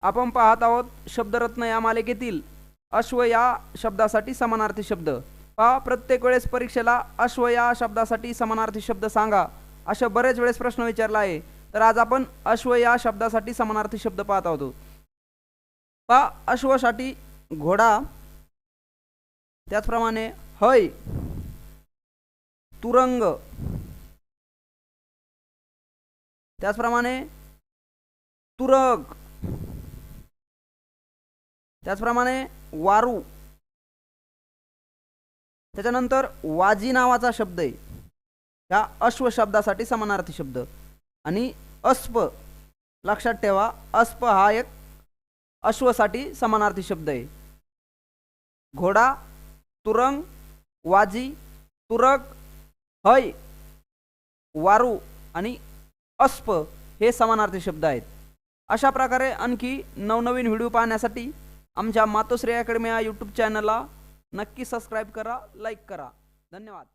आपण पाहत आहोत शब्दरत्न या मालिकेतील अश्व या शब्दासाठी समानार्थी शब्द। पहा, प्रत्येक वेळेस परीक्षेला अश्व या शब्दासाठी समानार्थी शब्द सांगा अशा बरेच वेळेस प्रश्न विचारला आहे। तर आज आपण अश्व या शब्दासाठी समानार्थी शब्द पाहत आहोत। पहा, अश्वसाठी घोडा, त्याचप्रमाणे हय, तुरंग, त्याचप्रमाणे तुरग, त्याचप्रमाणे वारू, त्याच्यानंतर वाजी नावाचा शब्द आहे, या अश्व शब्दासाठी समानार्थी शब्द। आणि अस्प, लक्षात ठेवा, अस्प हा एक अश्वसाठी समानार्थी शब्द आहे। घोडा, तुरंग, वाजी, तुरग, हय, वारू आणि अस्प हे समानार्थी शब्द आहेत। अशा प्रकारे आणखी नवनवीन व्हिडिओ पाहण्यासाठी आमच्या मातोश्री अकॅडमी या यूट्यूब चॅनलला नक्की सबस्क्राईब करा, लाईक करा। धन्यवाद।